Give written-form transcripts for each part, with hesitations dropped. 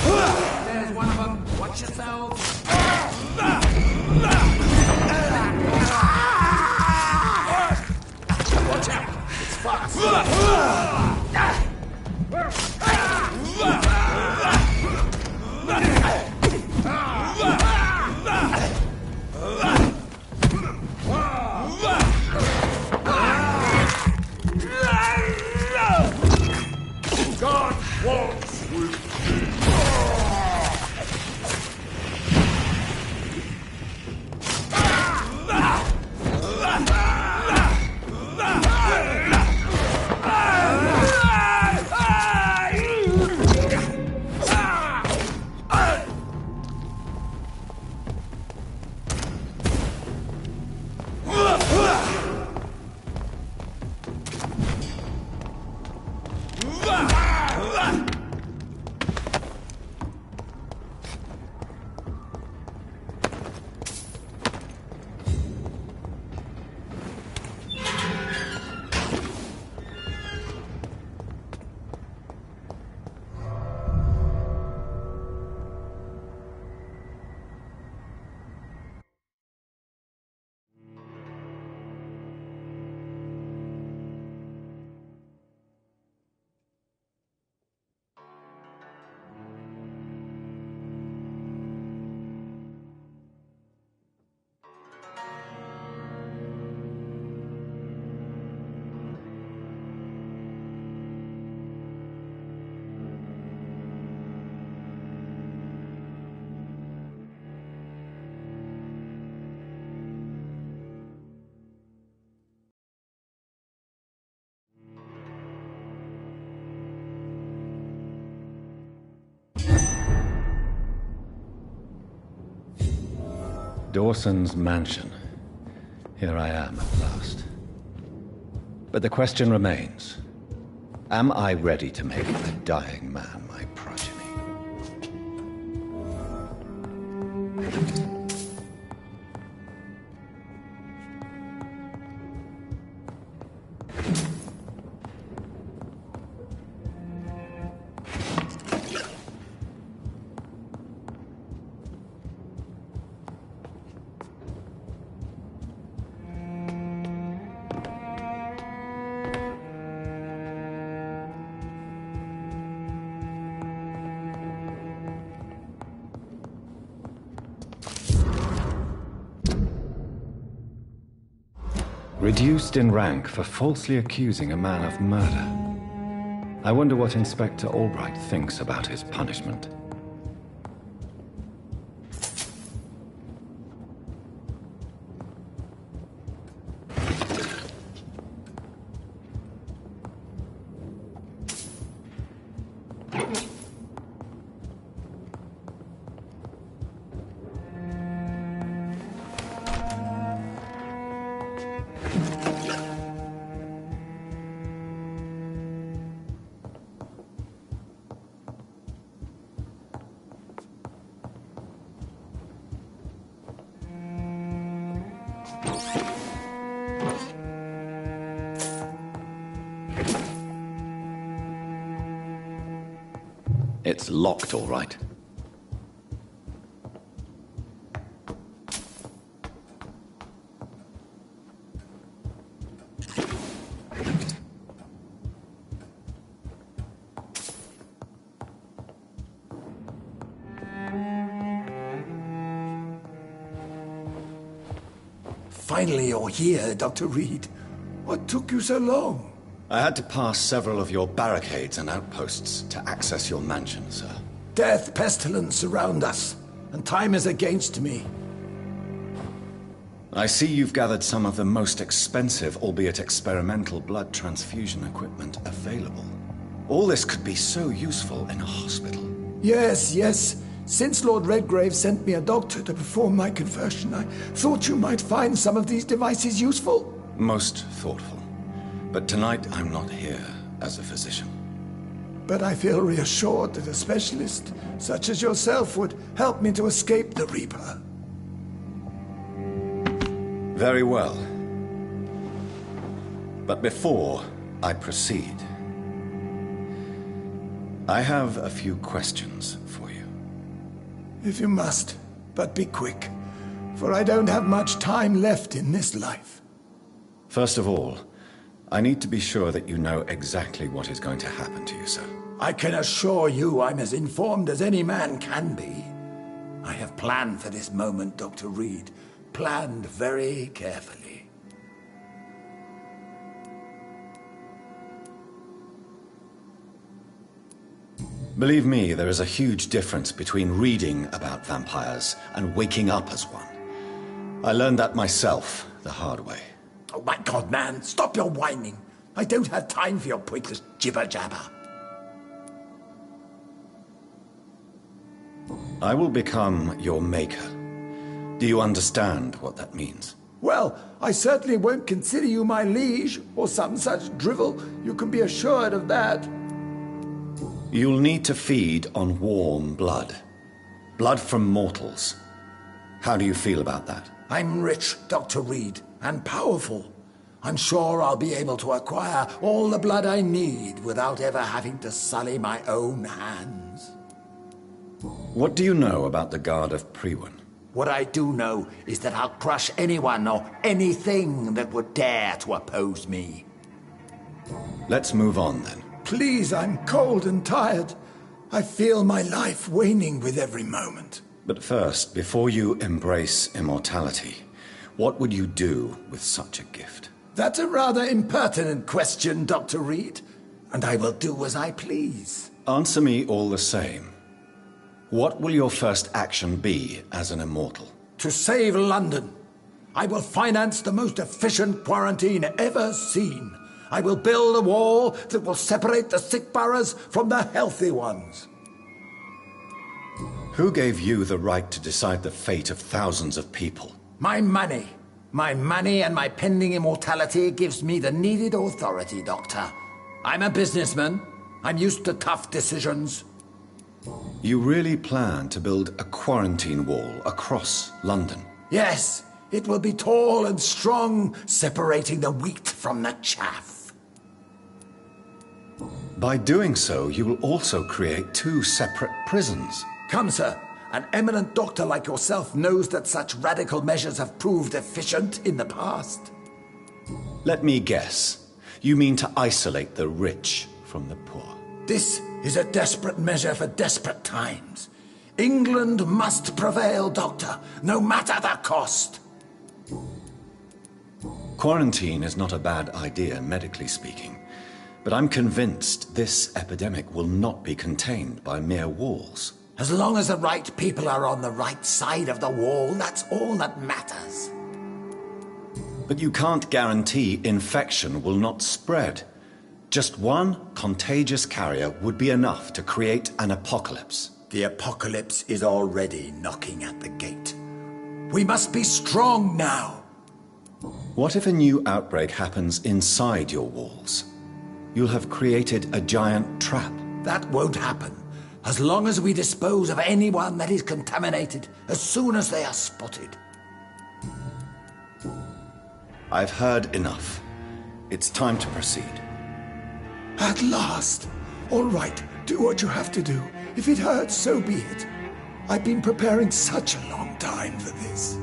There's one of them. Watch yourselves. Watch out. It's fast. God walks with me. Dawson's mansion. Here I am at last. But the question remains, am I ready to make a dying man my progeny? Reduced in rank for falsely accusing a man of murder. I wonder what Inspector Albright thinks about his punishment. It's locked, all right. Finally, you're here, Dr. Reed. What took you so long? I had to pass several of your barricades and outposts to access your mansion, sir. Death, pestilence surround us, and time is against me. I see you've gathered some of the most expensive, albeit experimental, blood transfusion equipment available. All this could be so useful in a hospital. Yes, yes. Since Lord Redgrave sent me a doctor to perform my conversion, I thought you might find some of these devices useful. Most thoughtful. But tonight I'm not here as a physician. But I feel reassured that a specialist such as yourself would help me to escape the Reaper. Very well. But before I proceed, I have a few questions for you. If you must, but be quick, for I don't have much time left in this life. First of all, I need to be sure that you know exactly what is going to happen to you, sir. I can assure you I'm as informed as any man can be. I have planned for this moment, Dr. Reed. Planned very carefully. Believe me, there is a huge difference between reading about vampires and waking up as one. I learned that myself the hard way. Oh my God, man, stop your whining. I don't have time for your pointless jibber-jabber. I will become your maker. Do you understand what that means? Well, I certainly won't consider you my liege, or some such drivel. You can be assured of that. You'll need to feed on warm blood. Blood from mortals. How do you feel about that? I'm rich, Dr. Reed, and powerful. I'm sure I'll be able to acquire all the blood I need without ever having to sully my own hands. What do you know about the Guard of Priwen? What I do know is that I'll crush anyone or anything that would dare to oppose me. Let's move on then. Please, I'm cold and tired. I feel my life waning with every moment. But first, before you embrace immortality, what would you do with such a gift? That's a rather impertinent question, Dr. Reed, and I will do as I please. Answer me all the same. What will your first action be as an immortal? To save London. I will finance the most efficient quarantine ever seen. I will build a wall that will separate the sick boroughs from the healthy ones. Who gave you the right to decide the fate of thousands of people? My money. My money and my pending immortality gives me the needed authority, Doctor. I'm a businessman. I'm used to tough decisions. You really plan to build a quarantine wall across London? Yes, it will be tall and strong, separating the wheat from the chaff. By doing so, you will also create two separate prisons. Come, sir. An eminent doctor like yourself knows that such radical measures have proved efficient in the past. Let me guess. You mean to isolate the rich from the poor? This is a desperate measure for desperate times. England must prevail, Doctor, no matter the cost. Quarantine is not a bad idea, medically speaking. But I'm convinced this epidemic will not be contained by mere walls. As long as the right people are on the right side of the wall, that's all that matters. But you can't guarantee infection will not spread. Just one contagious carrier would be enough to create an apocalypse. The apocalypse is already knocking at the gate. We must be strong now. What if a new outbreak happens inside your walls? You'll have created a giant trap. That won't happen. As long as we dispose of anyone that is contaminated as soon as they are spotted. I've heard enough. It's time to proceed. At last. All right, do what you have to do. If it hurts, so be it. I've been preparing such a long time for this.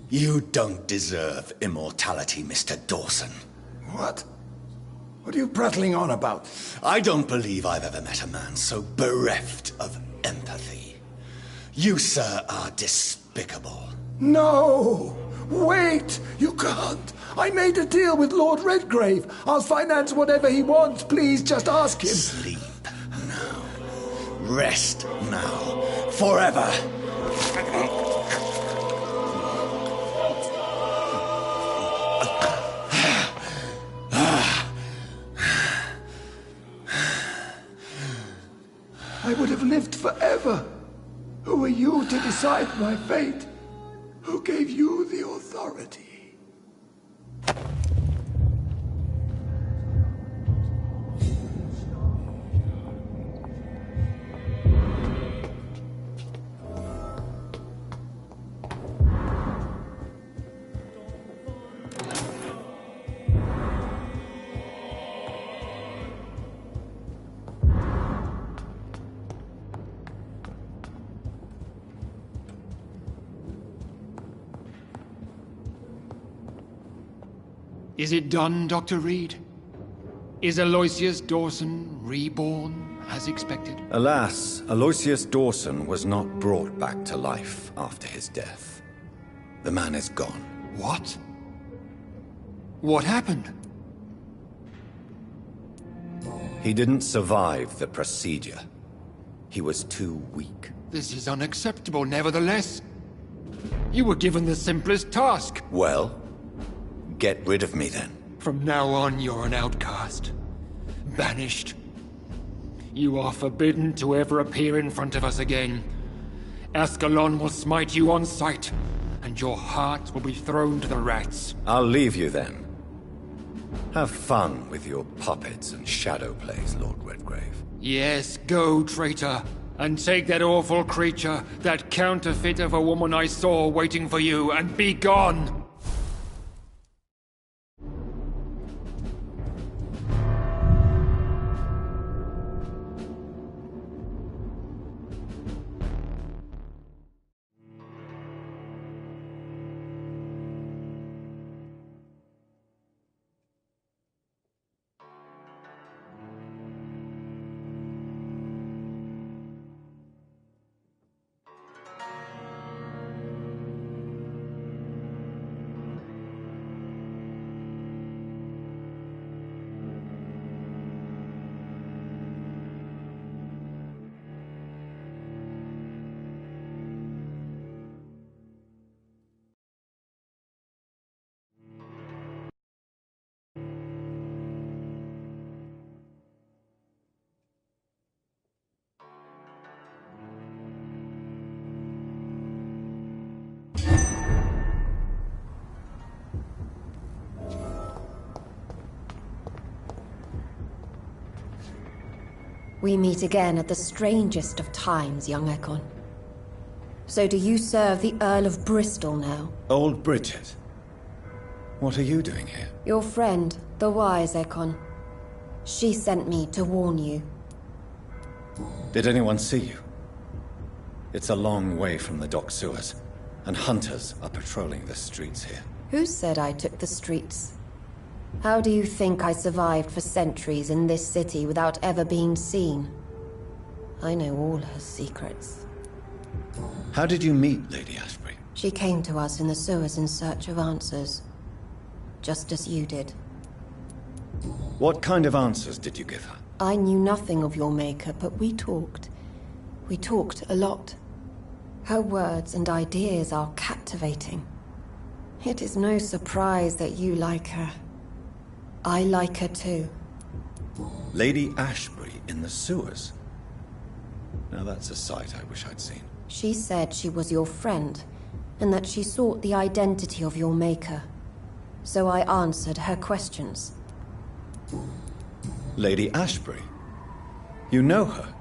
You don't deserve immortality, Mr. Dawson. What? What are you prattling on about? I don't believe I've ever met a man so bereft of empathy. You, sir, are despicable. No! Wait! You can't! I made a deal with Lord Redgrave. I'll finance whatever he wants. Please, just ask him. Sleep now. Rest now. Forever. I would have lived forever. Who are you to decide my fate? Who gave you the authority? Is it done, Dr. Reed? Is Aloysius Dawson reborn, as expected? Alas, Aloysius Dawson was not brought back to life after his death. The man is gone. What? What happened? He didn't survive the procedure. He was too weak. This is unacceptable, nevertheless. You were given the simplest task. Well, get rid of me then. From now on, you're an outcast. Banished. You are forbidden to ever appear in front of us again. Ascalon will smite you on sight, and your heart will be thrown to the rats. I'll leave you then. Have fun with your puppets and shadow plays, Lord Redgrave. Yes, go, traitor, and take that awful creature, that counterfeit of a woman I saw waiting for you, and be gone! We meet again at the strangest of times, young Ekon. So do you serve the Earl of Bristol now? Old Bridget. What are you doing here? Your friend, the wise Ekon. She sent me to warn you. Did anyone see you? It's a long way from the dock sewers, and hunters are patrolling the streets here. Who said I took the streets? How do you think I survived for centuries in this city without ever being seen? I know all her secrets. How did you meet Lady Ashbury? She came to us in the sewers in search of answers. Just as you did. What kind of answers did you give her? I knew nothing of your maker, but we talked. We talked a lot. Her words and ideas are captivating. It is no surprise that you like her. I like her too. Lady Ashbury in the sewers? Now that's a sight I wish I'd seen. She said she was your friend, and that she sought the identity of your maker. So I answered her questions. Lady Ashbury? You know her?